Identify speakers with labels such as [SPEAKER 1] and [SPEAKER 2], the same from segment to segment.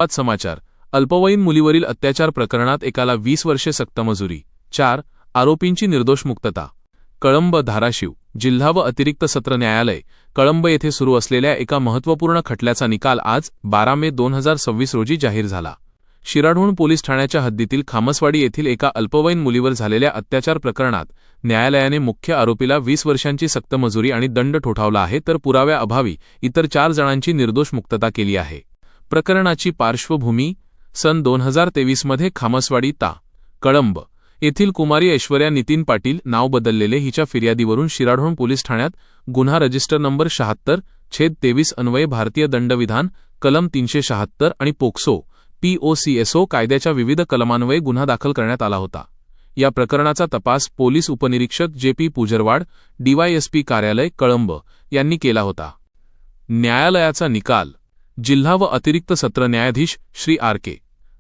[SPEAKER 1] जनसंवाद समाचार. अल्पवयीन मुलीवरील अत्याचार प्रकरणात एकाला 20 वर्षे सक्तमजुरी. 4 आरोपींची निर्दोष मुक्तता. कळंब. धाराशिव जिल्हा व अतिरिक्त सत्र न्यायालय कळंब येथे सुरू असलेल्या एका महत्त्वपूर्ण खटल्याचा निकाल आज 12 मे 2026 रोजी जाहीर झाला. शिराढोण पोलीस ठाण्याच्या हद्दीतील खामसवाडी येथील एका अल्पवयीन मुलीवर झालेल्या अत्याचार प्रकरणात न्यायालयाने मुख्य आरोपीला 20 वर्षांची सक्तमजुरी आणि दंड ठोठावला आहे, तर पुराव्याअभावी इतर 4 जणांची निर्दोष मुक्तता केली आहे. प्रकरणाची पार्श्वभूमी सन 2023 मध्ये खामसवाडी ता. कळंब येथील कुमारी ऐश्वर्या नितीन पाटील नाव बदललेले हिच्या फिर्यादीवरून शिराढोण पोलीस ठाण्यात गुन्हा रजिस्टर नंबर 76/23 अन्वये भारतीय दंडविधान कलम 376 आणि पोक्सो POCSO कायद्याच्या विविध कलमान्वये गुन्हा दाखल करण्यात आला होता. या प्रकरणाचा तपास पोलीस उपनिरीक्षक JP पुजरवाड DYSP कार्यालय कळंब यांनी केला होता. न्यायालयाचा निकाल. जिल्हा व अतिरिक्त सत्र न्यायाधीश श्री RK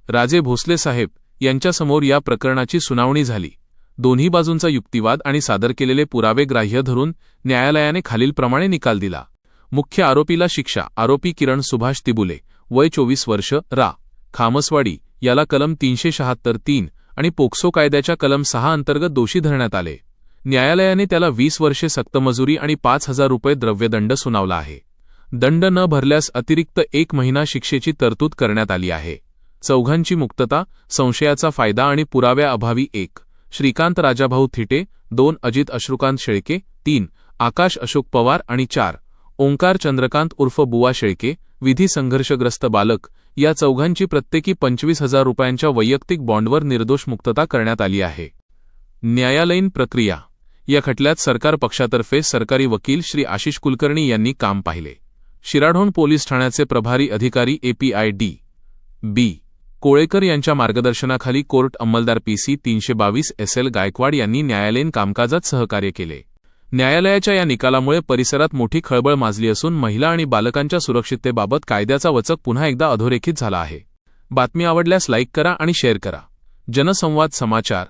[SPEAKER 1] राजे भोसले साहेब यांच्यासमोर या प्रकरणाची सुनावणी झाली. दोन्ही बाजूंचा युक्तिवाद आणि सादर केलेले पुरावे ग्राह्य धरून न्यायालयाने खालीलप्रमाणे निकाल दिला. मुख्य आरोपीला शिक्षा. आरोपी किरण सुभाष तिबुले वय 24 वर्ष रा. खामसवाडी याला कलम 376(3) आणि पोक्सो कायद्याच्या कलम 6 अंतर्गत दोषी धरण्यात आले. न्यायालयाने त्याला 20 वर्षे सक्तमजुरी आणि 5,000 रुपये द्रव्यदंड सुनावला आहे. दंड न भरल्यास अतिरिक्त 1 महिना शिक्षेची तरतूद करण्यात आली आहे. चौघांची मुक्तता. संशयाचा फायदा आणि पुराव्याअभावी 1 श्रीकांत राजाभाऊ थिटे, 2 अजित अश्रुकांत शेळके, 3 आकाश अशोक पवार आणि 4 ओंकार चंद्रकांत उर्फ बुवा शेळके विधी संघर्षग्रस्त बालक या चौघांची प्रत्येकी 25,000 रुपयांच्या वैयक्तिक बॉन्डवर निर्दोष मुक्तता करण्यात आली आहे. न्यायालयीन प्रक्रिया. या खटल्यात सरकार पक्षातर्फे सरकारी वकील श्री आशिष कुलकर्णी यांनी काम पाहिले. शिराढोण पोलीस ठाण्याचे प्रभारी अधिकारी API D.B. कोळेकर यांच्या मार्गदर्शनाखाली कोर्ट अंमलदार PC 322 SL गायकवाड यांनी न्यायालयीन कामकाजात सहकार्य केले. न्यायालयाच्या या निकालामुळे परिसरात मोठी खळबळ माजली असून महिला आणि बालकांच्या सुरक्षिततेबाबत कायद्याचा वचक पुन्हा एकदा अधोरेखित झाला आहे. बातमी आवडल्यास लाईक करा आणि शेअर करा. जनसंवाद समाचार.